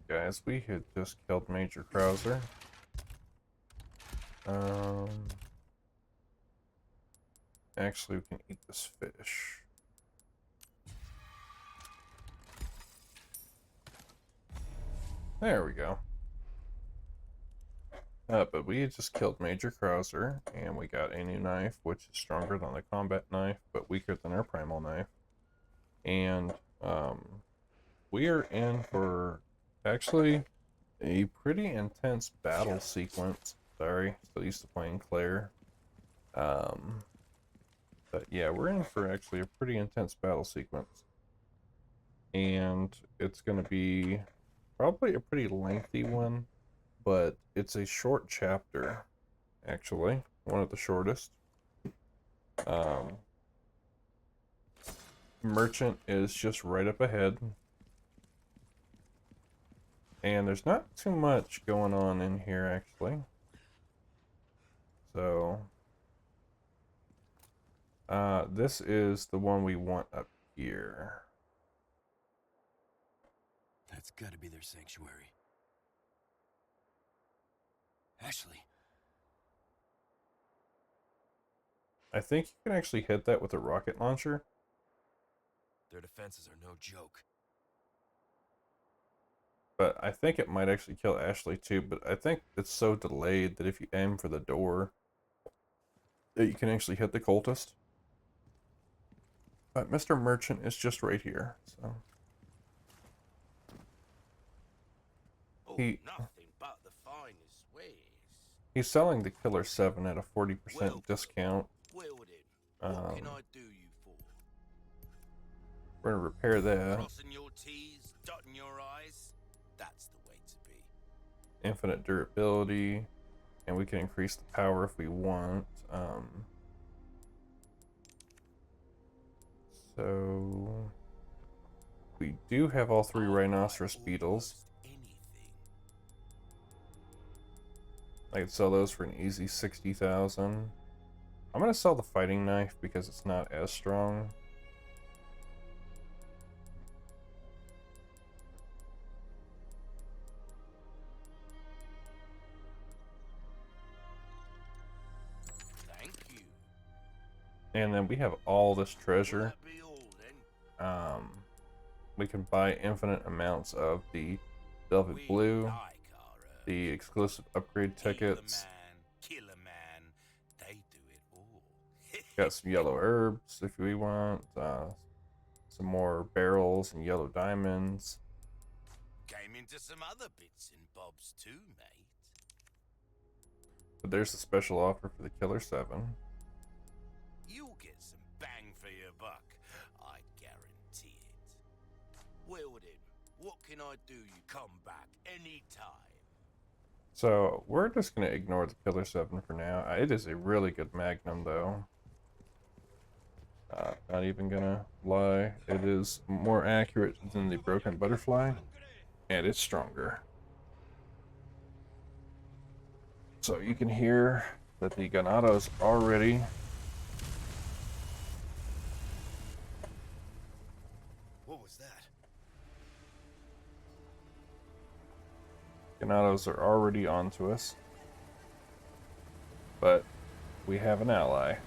guys, we had just killed Major Krauser. Actually, we can eat this fish. There we go. But we had just killed Major Krauser, and we got a new knife, which is stronger than the combat knife, but weaker than our primal knife. And we are in for actually a pretty intense battle sequence. Sorry, still used to playing Claire. But yeah, we're in for actually a pretty intense battle sequence. And it's going to be probably a pretty lengthy one, but it's a short chapter, actually. One of the shortest. Merchant is just right up ahead. And there's not too much going on in here, actually. So, this is the one we want up here. That's gotta be their sanctuary. Ashley. I think you can actually hit that with a rocket launcher. Their defenses are no joke. But I think it might actually kill Ashley too, but I think it's so delayed that if you aim for the door, that you can actually hit the cultist. But Mr. Merchant is just right here, so... Nothing but the finest ways. He's selling the Killer 7 at a 40% discount. What can I do you for? We're gonna repair that. Crossing your T's, dotting your I's. That's the way to be. Infinite durability, and we can increase the power if we want. So we do have all three rhinoceros beetles. I could sell those for an easy 60,000. I'm gonna sell the fighting knife because it's not as strong. Thank you. And then we have all this treasure. We can buy infinite amounts of the Velvet Blue, the exclusive upgrade tickets. They do it all. Got some yellow herbs if we want, some more barrels and yellow diamonds. Came into some other bits and bobs too, mate. But there's a special offer for the Killer 7. You'll get some bang for your buck, I guarantee it. Weldon, what can I do? You come back anytime. So we're just gonna ignore the Killer 7 for now. It is a really good Magnum though. Not even gonna lie, it is more accurate than the Broken Butterfly, and it's stronger. So you can hear that the Ganado's already What was that? Ganados are already onto us. But we have an ally.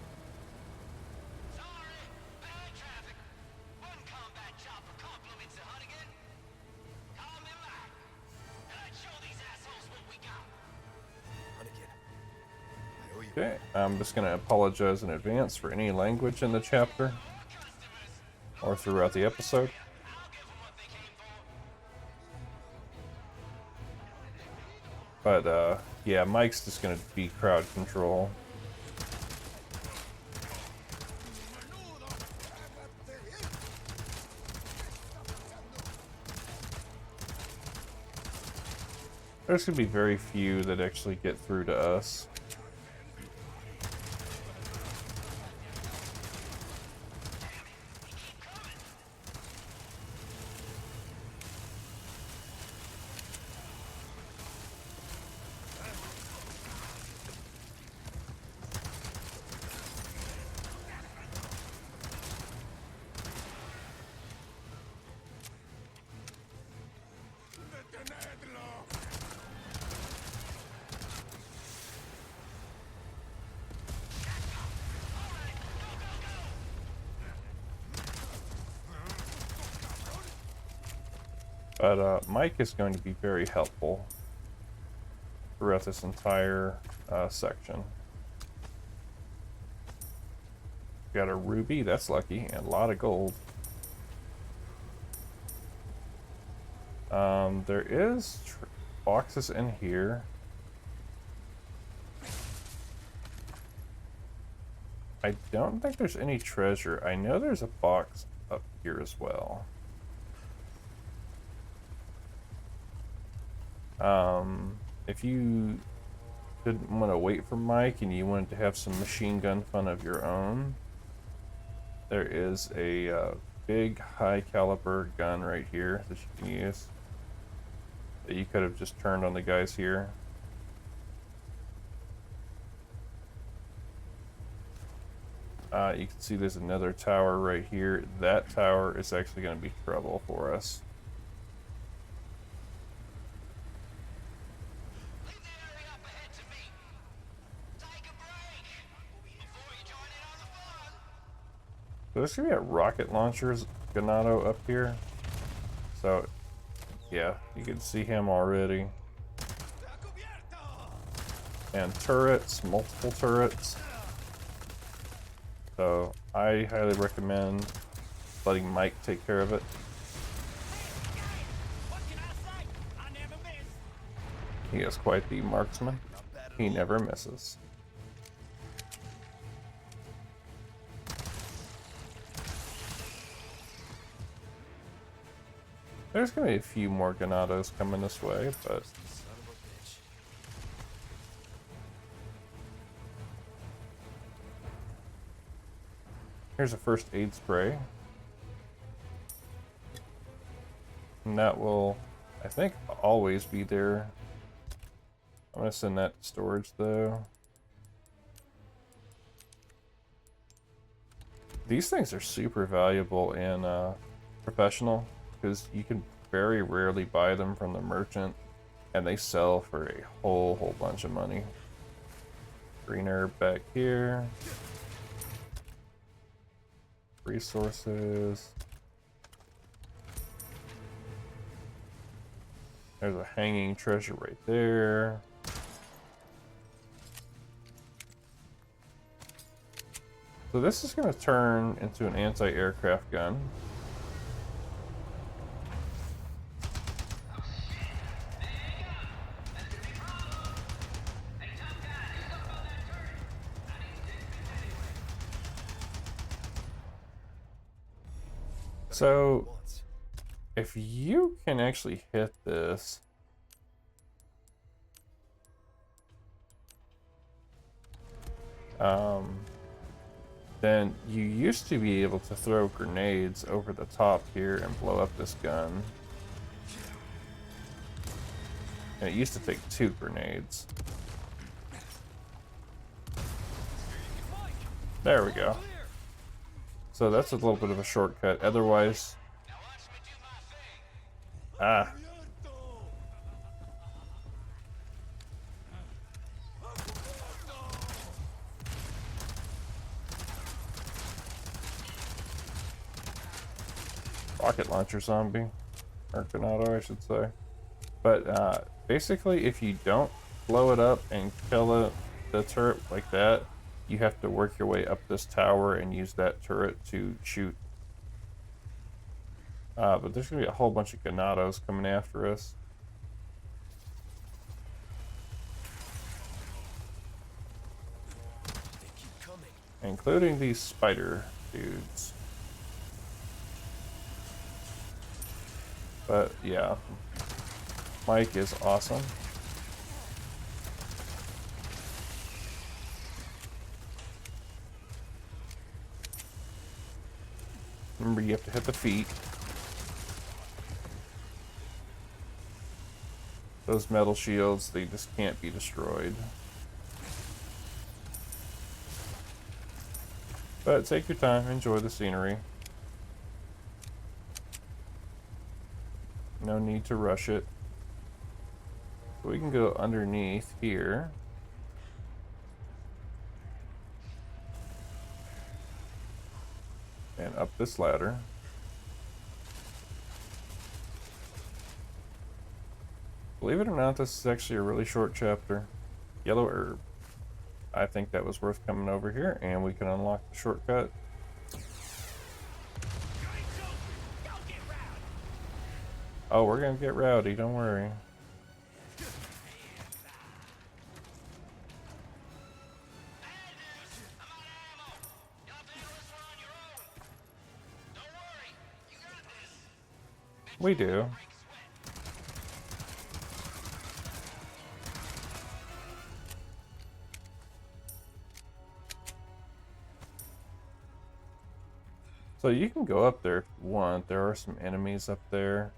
Okay, I'm just going to apologize in advance for any language in the chapter or throughout the episode. But yeah, Mike's just going to be crowd control. There's going to be very few that actually get through to us. But Mike is going to be very helpful throughout this entire section. Got a ruby, that's lucky, and a lot of gold. There is boxes in here. I don't think there's any treasure. I know there's a box up here as well. If you didn't want to wait for Mike and you wanted to have some machine gun fun of your own, there is a big high caliber gun right here that you can use that you could have just turned on the guys here. You can see there's another tower right here. That tower is actually going to be trouble for us. So there's going to be a rocket launcher's Ganado up here. So, yeah, you can see him already. And turrets, multiple turrets. So, I highly recommend letting Mike take care of it. He is quite the marksman. He never misses. There's gonna be a few more Ganados coming this way, but here's a first aid spray. And that will, I think, always be there. I'm gonna send that to storage though. These things are super valuable in professional, because you can very rarely buy them from the merchant, and they sell for a whole bunch of money. Green herb back here. Resources. There's a hanging treasure right there. So this is going to turn into an anti-aircraft gun. So if you can actually hit this, then you used to be able to throw grenades over the top here and blow up this gun. And it used to take 2 grenades. There we go. So that's a little bit of a shortcut. Otherwise... Ah. Rocket launcher zombie. Or Ganado, I should say. But basically, if you don't blow it up and kill the turret like that, you have to work your way up this tower and use that turret to shoot. But there's going to be a whole bunch of Ganados coming after us. They keep coming. Including these spider dudes. But yeah, Mike is awesome. Remember, you have to hit the feet. Those metal shields, they just can't be destroyed. But take your time, enjoy the scenery. No need to rush it. So we can go underneath here. And up this ladder. Believe it or not, this is actually a really short chapter. Yellow herb. I think that was worth coming over here, and we can unlock the shortcut. Oh, we're gonna get rowdy, don't worry. We do. So you can go up there if you want. There are some enemies up there.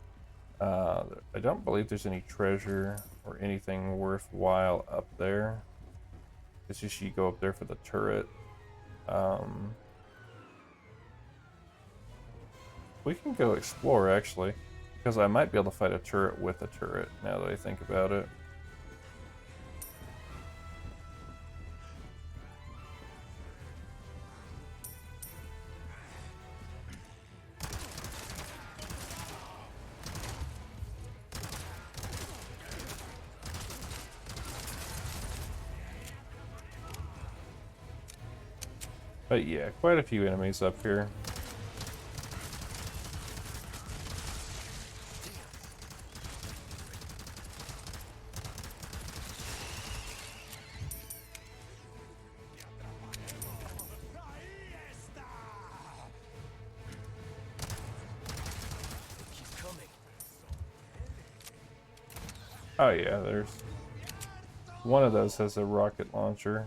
I don't believe there's any treasure or anything worthwhile up there. It's just you go up there for the turret. We can go explore actually, because I might be able to fight a turret with a turret now that I think about it. But yeah, quite a few enemies up here. Oh yeah, there's one of those has a rocket launcher.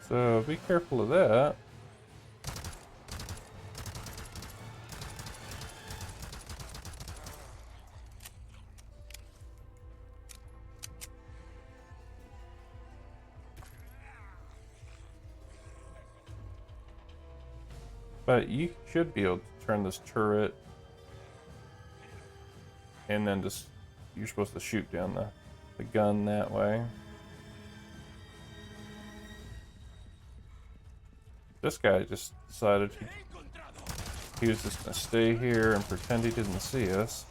So be careful of that. But you should be able to turn this turret and then just, you're supposed to shoot down the gun that way. This guy just decided he was just gonna stay here and pretend he didn't see us.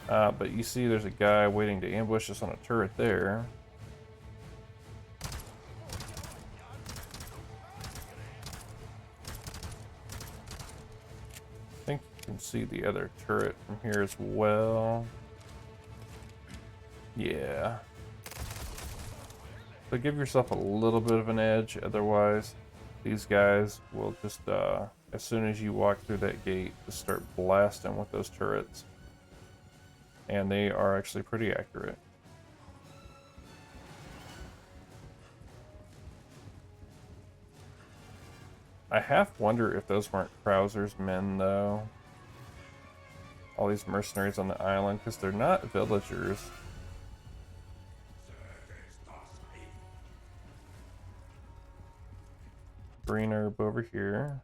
But you see there's a guy waiting to ambush us on a turret there. I think you can see the other turret from here as well. Yeah. So give yourself a little bit of an edge, otherwise these guys will just, as soon as you walk through that gate, just start blasting with those turrets. And they are actually pretty accurate. I half wonder if those weren't Krauser's men, though. All these mercenaries on the island, because they're not villagers. Green herb over here.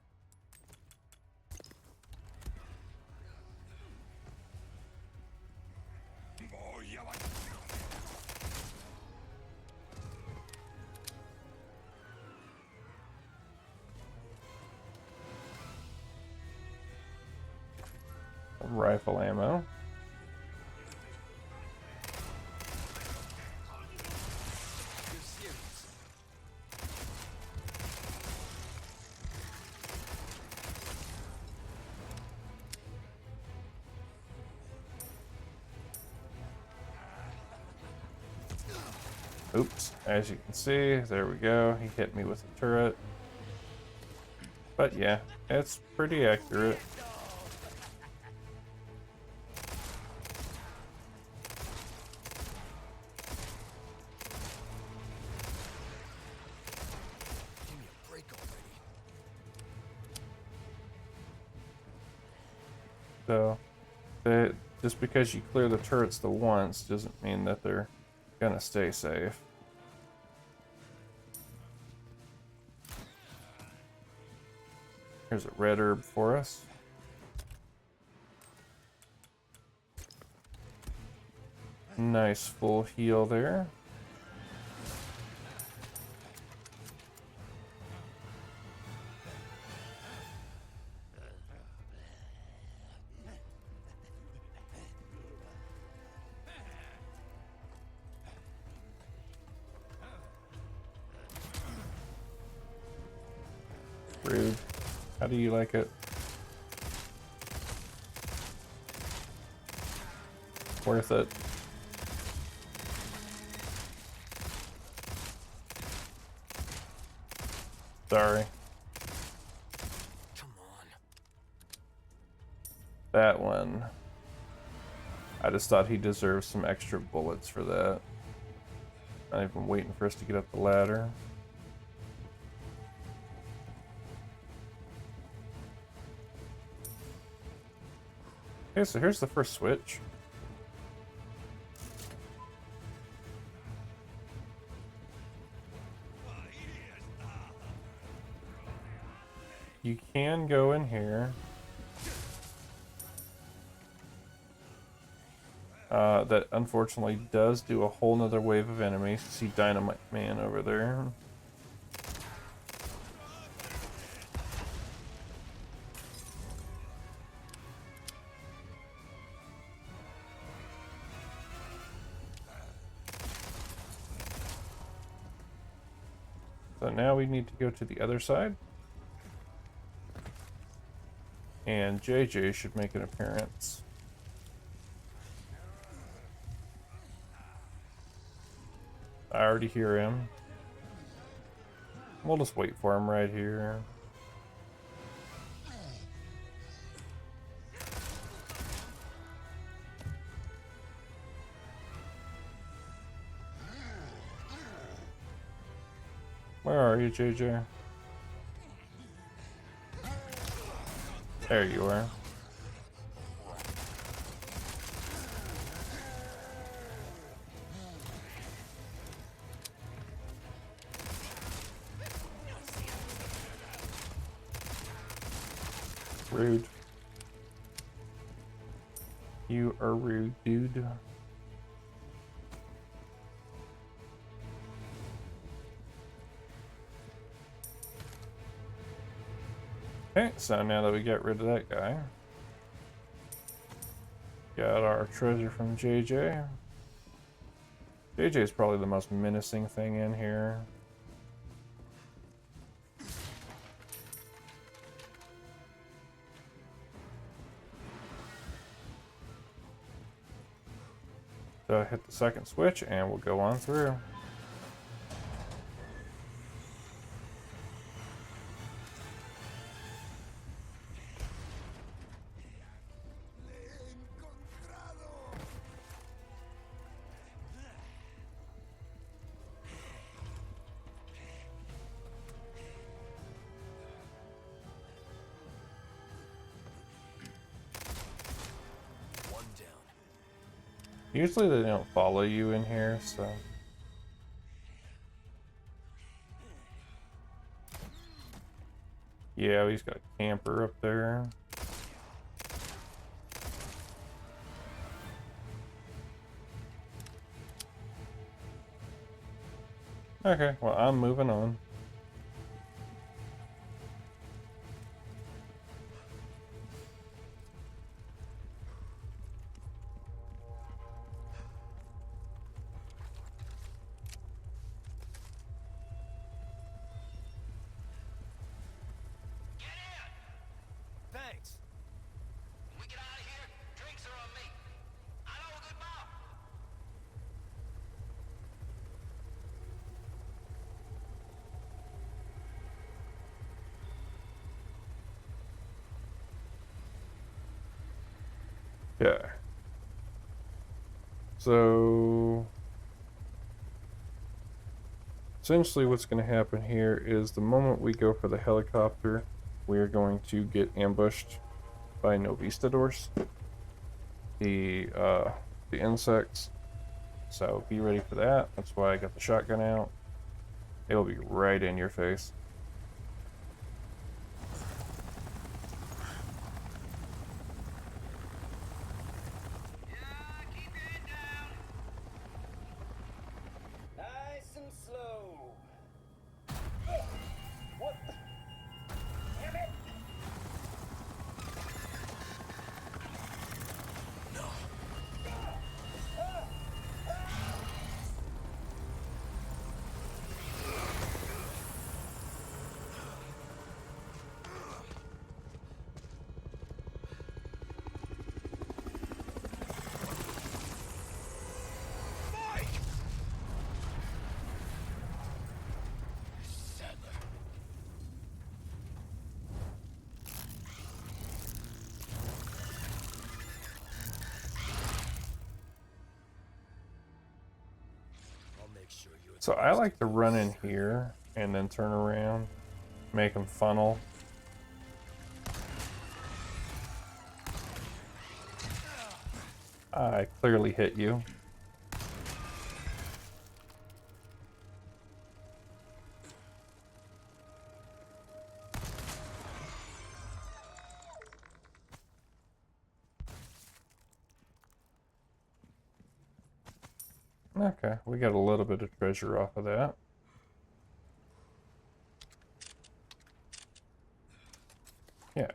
Rifle ammo. Oops, as you can see, there we go. He hit me with a turret. But yeah, it's pretty accurate. So, just because you clear the turrets the once doesn't mean that they're gonna stay safe. Here's a red herb for us. Nice full heal there. Rude. How do you like it? Worth it. Sorry. Come on. That one. I just thought he deserved some extra bullets for that. Not even waiting for us to get up the ladder. Okay, so here's the first switch. You can go in here. That unfortunately does do a whole nother wave of enemies. See Dynamite Man over there. So now we need to go to the other side. And JJ should make an appearance. I already hear him. We'll just wait for him right here. Where are you, JJ? There you are. Rude. You are rude, dude. Okay, so now that we got rid of that guy, got our treasure from JJ. JJ is probably the most menacing thing in here. So hit the second switch and we'll go on through. One down. Usually they don't follow you in here, so. Yeah, he's got a camper up there. Okay, well, I'm moving on. Get in! Thanks. When we get out of here, drinks are on me. I know a good bar. Yeah. So essentially what's going to happen here is the moment we go for the helicopter, we are going to get ambushed by Novistadors, the insects. So be ready for that. That's why I got the shotgun out. It'll be right in your face. So I like to run in here and then turn around, make them funnel. I clearly hit you. Okay, we got a little bit of treasure off of that. Yeah.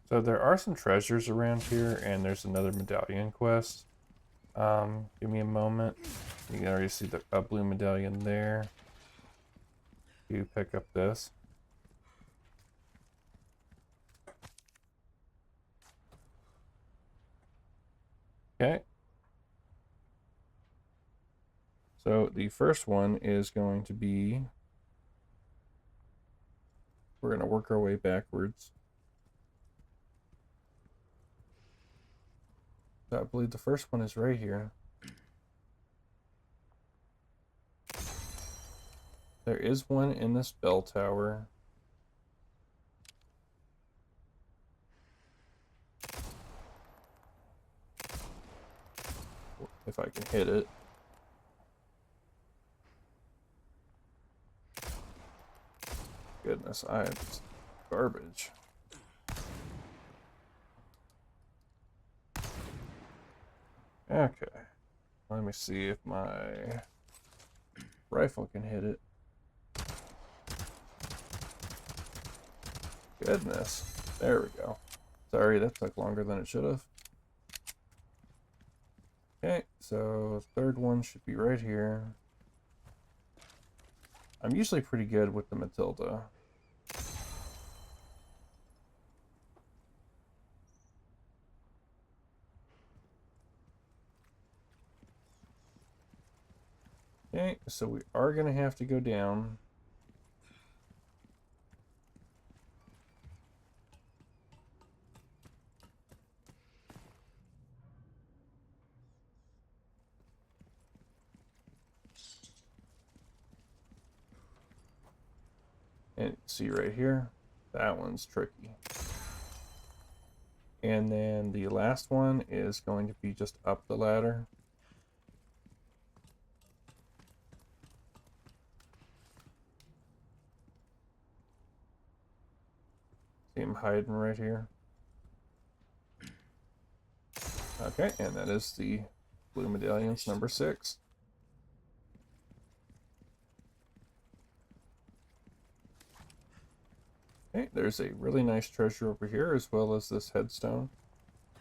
So there are some treasures around here, and there's another medallion quest. Give me a moment. You can already see the blue medallion there. You pick up this. Okay. So the first one is going to be, we're going to work our way backwards. So I believe the first one is right here. There is one in this bell tower. If I can hit it. Goodness, I am just garbage. Okay. Let me see if my rifle can hit it. Goodness. There we go. Sorry, that took longer than it should have. Okay, so third one should be right here. I'm usually pretty good with the Matilda. Okay, so we are going to have to go down. And see right here, that one's tricky. And then the last one is going to be just up the ladder. See him hiding right here. Okay, and that is the blue medallions number 6. Okay, there's a really nice treasure over here, as well as this headstone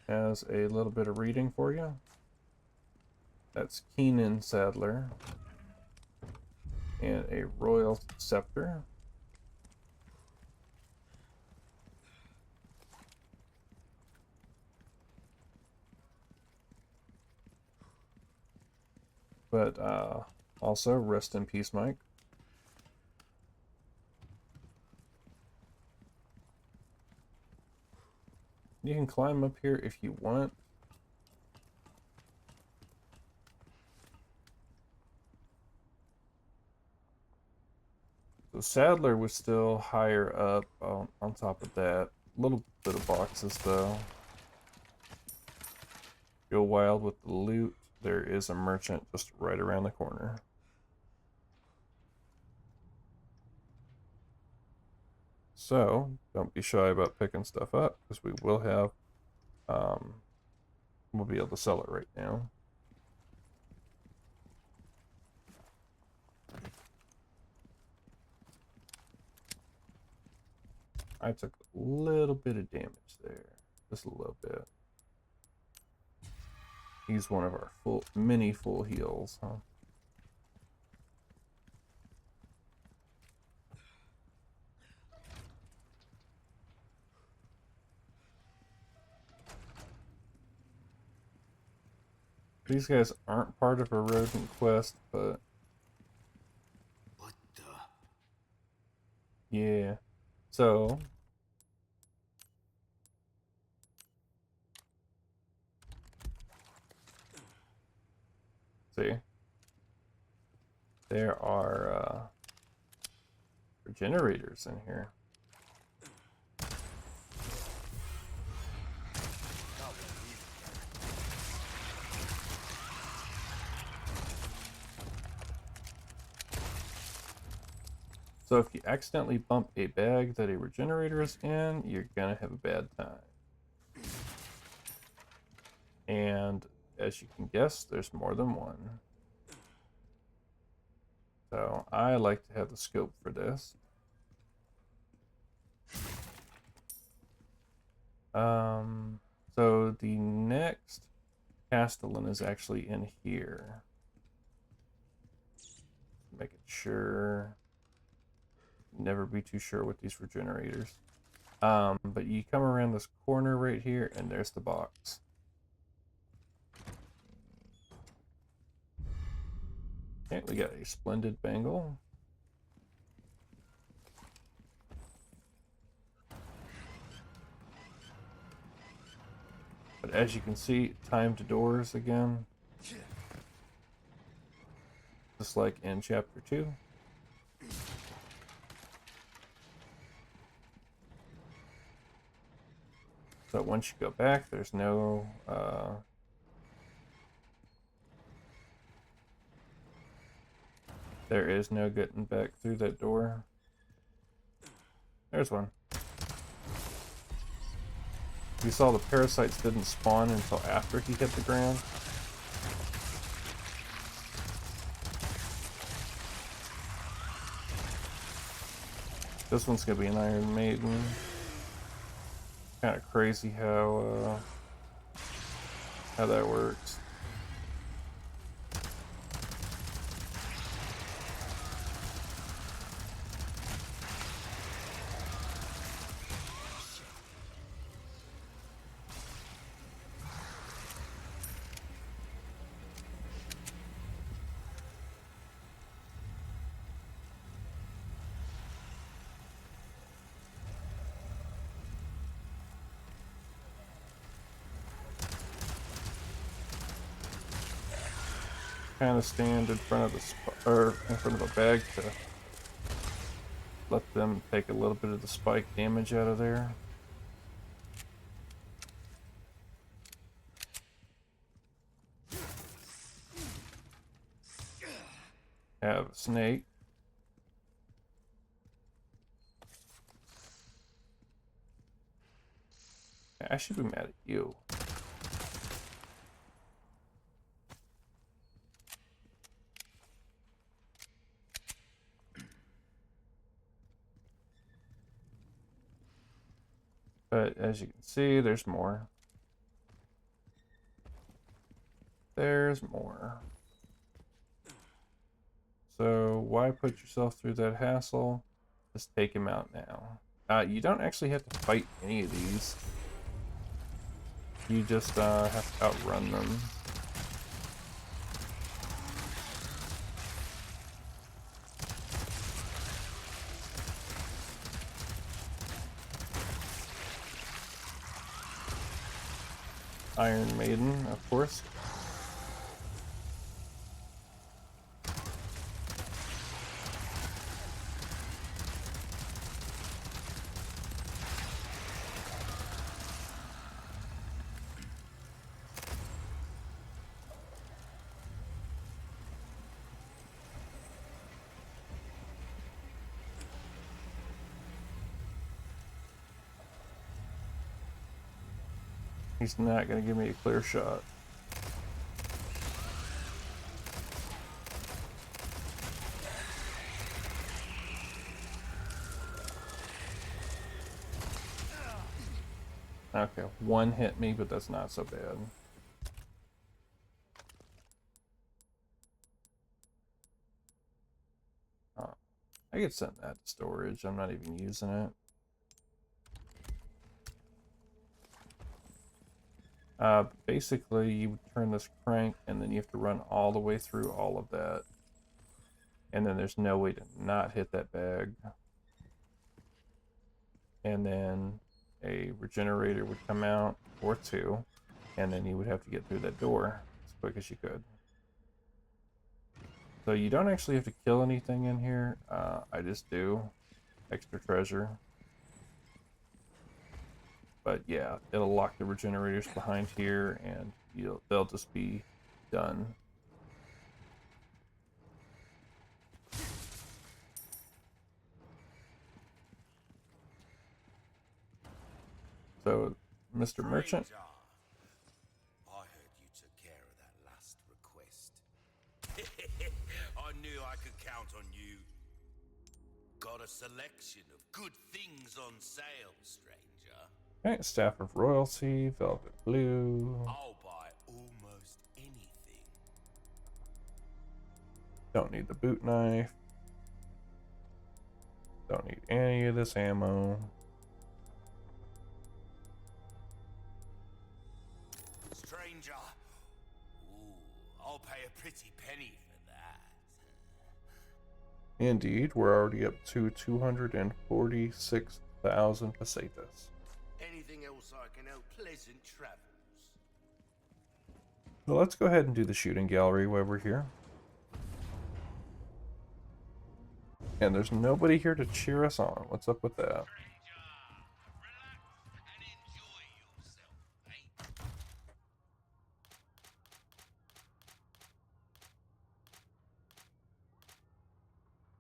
has a little bit of reading for you. That's Keenan Sadler and a royal scepter. But also, rest in peace, Mike. You can climb up here if you want. So Sadler was still higher up on top of that. A little bit of boxes though. Go wild with the loot. There is a merchant just right around the corner. So don't be shy about picking stuff up, because we will have, we'll be able to sell it right now. I took a little bit of damage there, just a little bit. He's one of our mini full heals, huh? These guys aren't part of a rodent quest, but What the? yeah. So See, there are generators in here. So if you accidentally bump a bag that a regenerator is in, you're gonna have a bad time. And as you can guess, there's more than one. So I like to have the scope for this. So the next Castellan is actually in here. Making sure. Never be too sure with these regenerators. But you come around this corner right here, and there's the box. Okay, we got a splendid bangle. But as you can see, timed doors again. Just like in chapter 2. So once you go back, there's no there is no getting back through that door. There's one. You saw the parasites didn't spawn until after he hit the ground. This one's gonna be an Iron Maiden. Kind of crazy how that works. Kind of stand in front of in front of a bag to let them take a little bit of the spike damage out of there. Have a snake. I should be mad at you. But as you can see, there's more. There's more. So why put yourself through that hassle? Just take him out now. You don't actually have to fight any of these. You just have to outrun them. Iron Maiden, of course. He's not going to give me a clear shot. Okay, one hit me, but that's not so bad. I could send that to storage. I'm not even using it. Basically, you turn this crank, and then you have to run all the way through all of that. And then there's no way to not hit that bag. And then a regenerator would come out, or two, and then you would have to get through that door as quick as you could. So you don't actually have to kill anything in here. I just do. Extra treasure. But yeah, it'll lock the regenerators behind here, and they'll just be done. So, Mr. Merchant. Stranger, I heard you took care of that last request. I knew I could count on you. Got a selection of good things on sale, stranger. Okay, Staff of Royalty, Velvet Blue. I'll buy almost anything. Don't need the boot knife. Don't need any of this ammo. Stranger, ooh, I'll pay a pretty penny for that. Indeed, we're already up to 246,000 pesetas. Anything else I can help? Pleasant travels. So let's go ahead and do the shooting gallery while we're here. And there's nobody here to cheer us on. What's up with that?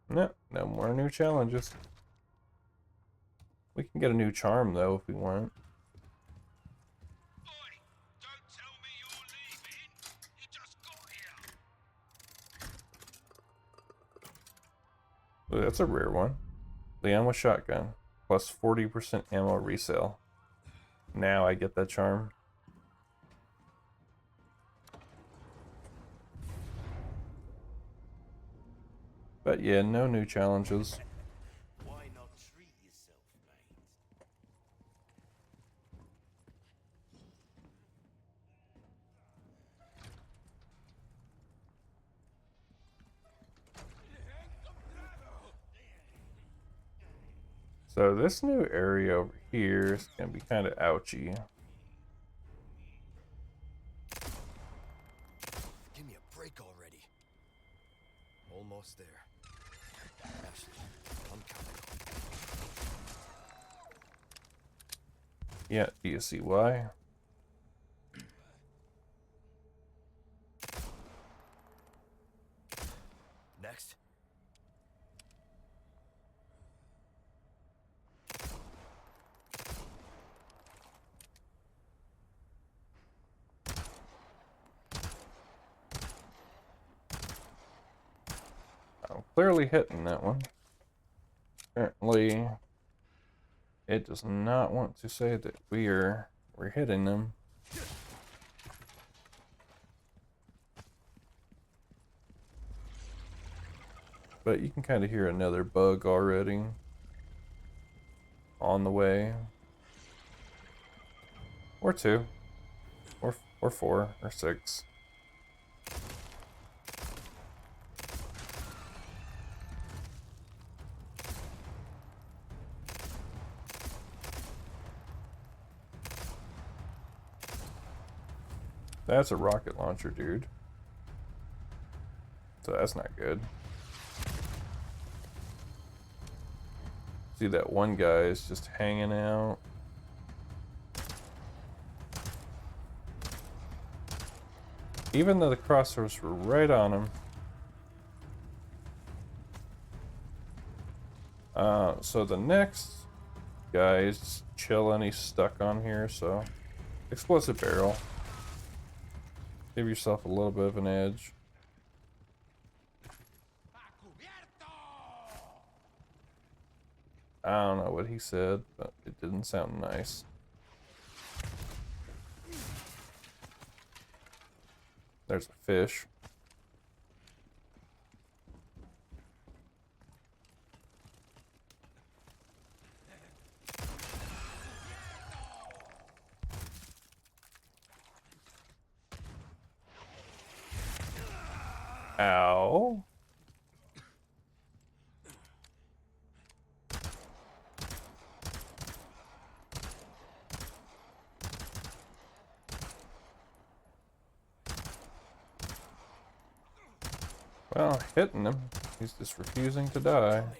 No, no more new challenges. We can get a new charm though if we want. Don't tell me you're leaving. You just got here. Ooh, that's a rare one. Leon with shotgun. Plus 40% ammo resale. Now I get that charm. But yeah, no new challenges. Why not treat yourself, mate? So this new area over here is gonna be kind of ouchy. Give me a break already. Almost there. Ashley, I'm coming. Yeah, do you see why? Next. I'm clearly hitting that one. Apparently, it does not want to say that we're hitting them. But you can kind of hear another bug already on the way. Or two. Or four. Or six. That's a rocket launcher, dude. So that's not good. See, that one guy is just hanging out. Even though the crosshairs were right on him. So the next guy is just chilling. He's stuck on here, so explosive barrel. Give yourself a little bit of an edge. I don't know what he said, but it didn't sound nice. There's a fish. Ow. Well, hitting him. He's just refusing to die. Coming.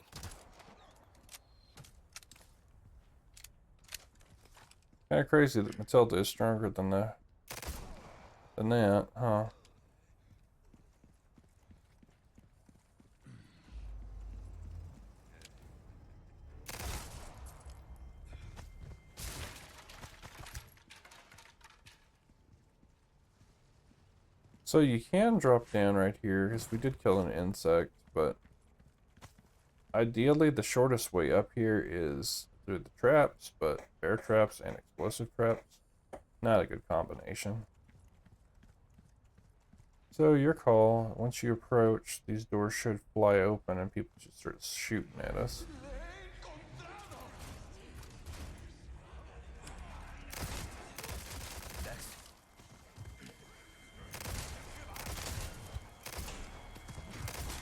Kind of crazy that Matilda is stronger than that, huh? So you can drop down right here, because we did kill an insect, but ideally the shortest way up here is through the traps, but bear traps and explosive traps, not a good combination. So your call. Once you approach, these doors should fly open and people should start shooting at us. Next.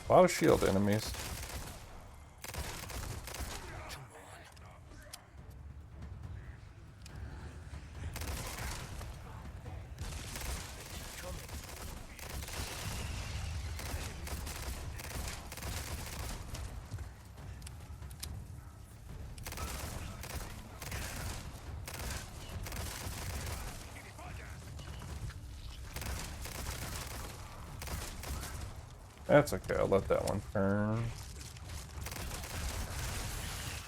A lot of shield enemies. Come on. Keep coming. That's okay, I'll let that one turn.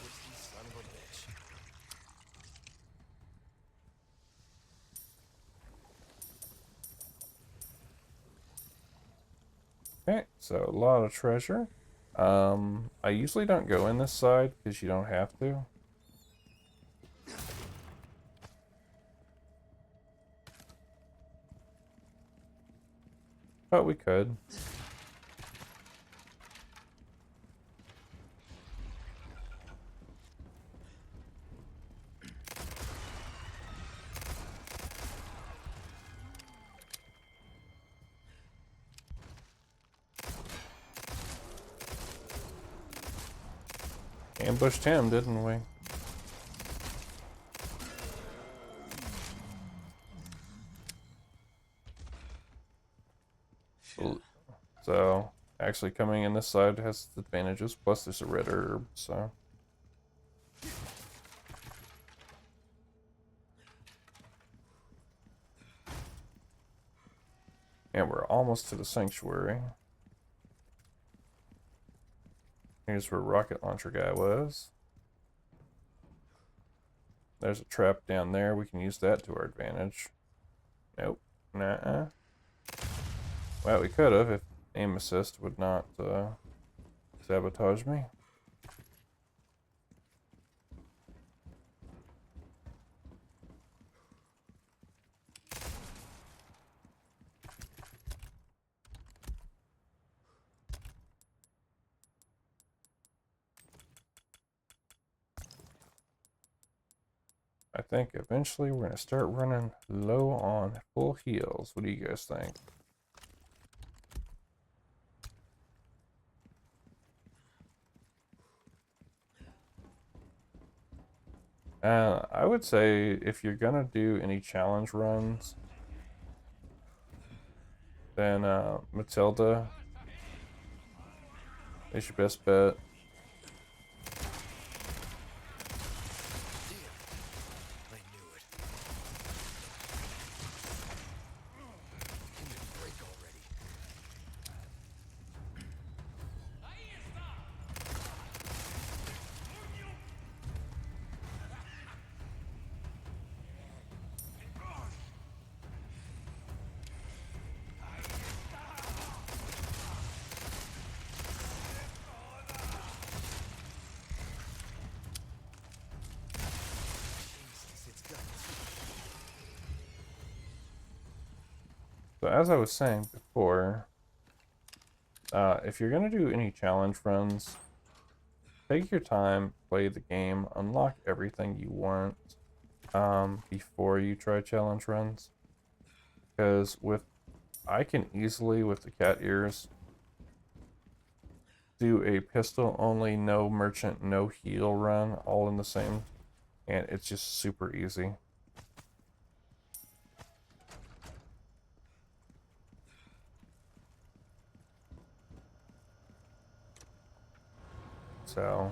Twisty son of a bitch. Okay, so a lot of treasure. I usually don't go in this side because you don't have to. But we could. Ambushed him, didn't we? So, actually coming in this side has advantages, plus there's a red herb, so. And we're almost to the sanctuary. Here's where rocket launcher guy was. There's a trap down there. We can use that to our advantage. Nope. Nuh-uh. Well, we could have if aim assist would not sabotage me. I think eventually we're going to start running low on full heals. What do you guys think? I would say if you're going to do any challenge runs, then Matilda is your best bet. I knew it. Give me a break already. Jesus, it's got So as I was saying before, if you're going to do any challenge runs, take your time, play the game, unlock everything you want before you try challenge runs. Because I can easily, with the cat ears, do a pistol only, no merchant, no heal run, all in the same, and it's just super easy. So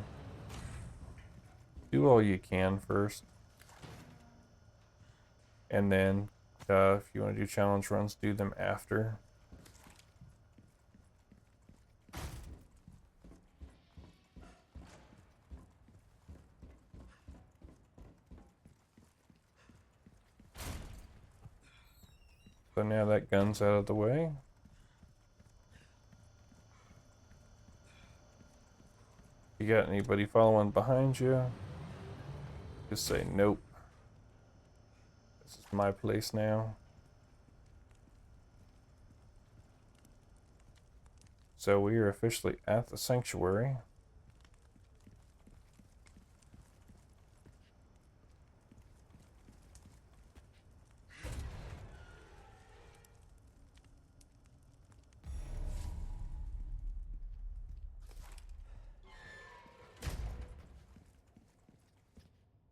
do all you can first. And then if you want to do challenge runs, do them after. So now that gun's out of the way. You got anybody following behind you? Just say nope. This is my place now. So we are officially at the sanctuary.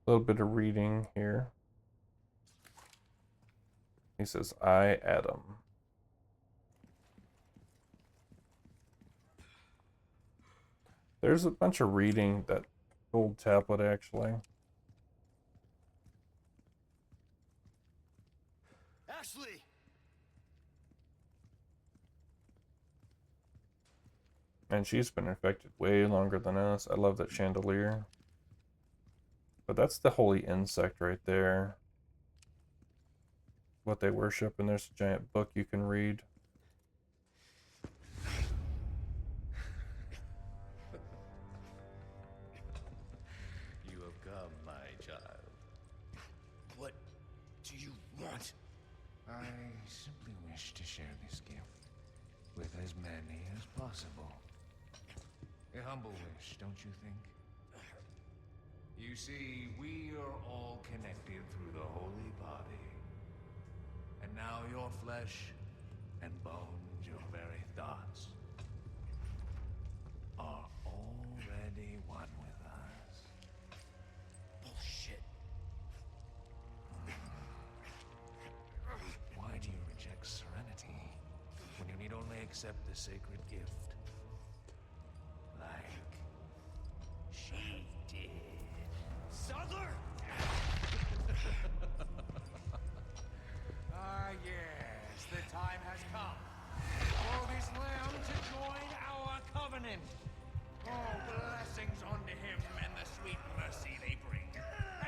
A little bit of reading here. He says, I, Adam. There's a bunch of reading, that gold tablet actually. Ashley! And she's been infected way longer than us. I love that chandelier. But that's the holy insect right there. What they worship, and there's a giant book you can read. You have come, my child. What do you want? I simply wish to share this gift with as many as possible. A humble wish, don't you think? You see, we are all connected through the holy body. And now your flesh and bones, your very thoughts, are already one with us. Bullshit. Why do you reject serenity when you need only accept the sacred gift? Like she did. Sadler! Ah, yes, the time has come for this lamb to join our covenant. Oh, blessings unto him and the sweet mercy they bring.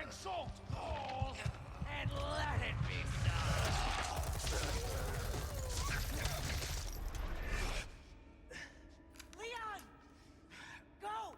Exalt all, and let it be done. Leon! Go!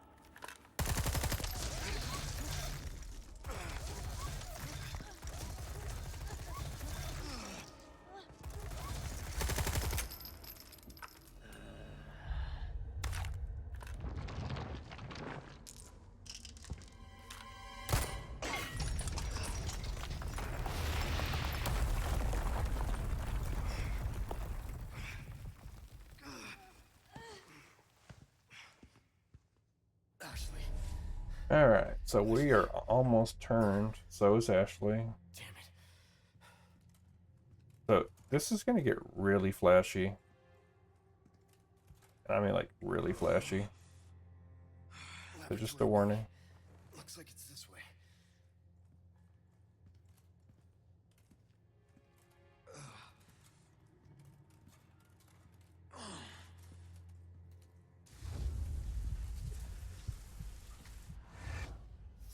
Ashley. Alright, so we are almost turned. So is Ashley. Damn it. So this is going to get really flashy. I mean, like, really flashy. So just a warning. Looks like it's this way.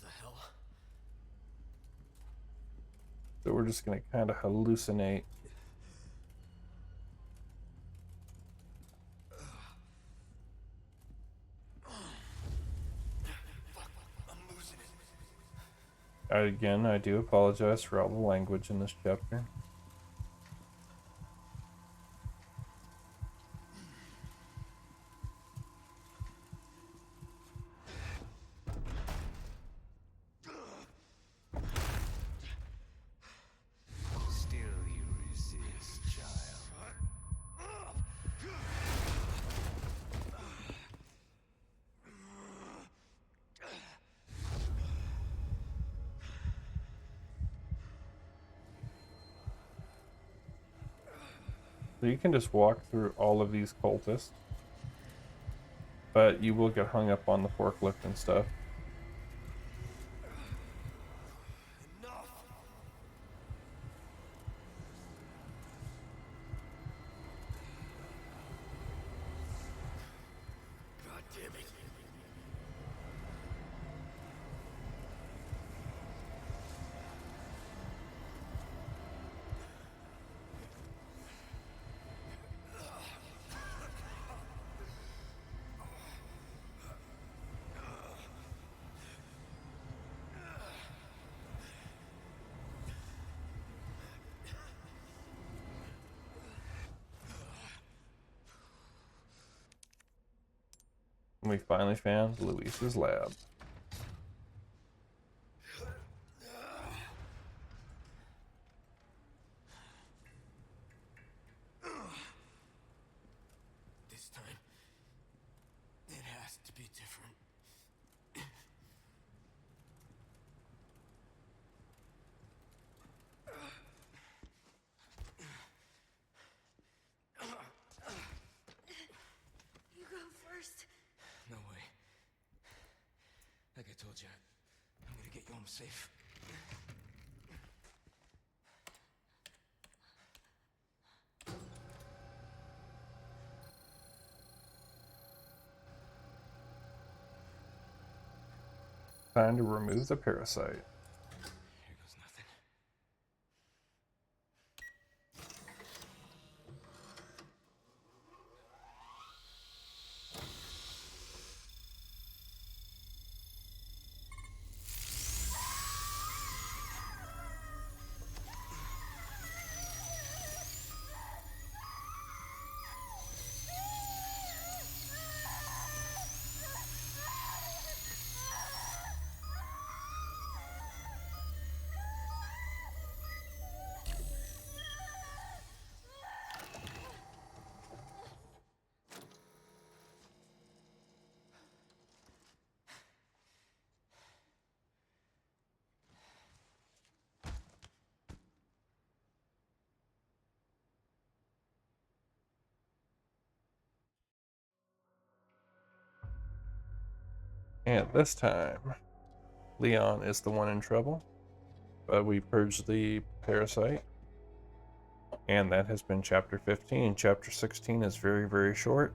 The hell? So we're just going to kind of hallucinate. I'm losing it. Again, I do apologize for all the language in this chapter. Still you resist, child. So you can just walk through all of these cultists. but you will get hung up on the forklift and stuff. Enough! God damn it. We finally found Luis's lab. This time, it has to be different. You go first. No way. Like I told you, I'm gonna get you home safe. Time to remove the parasite. Here goes nothing. And this time, Leon is the one in trouble. But we purged the parasite. And that has been chapter 15. Chapter 16 is very, very short.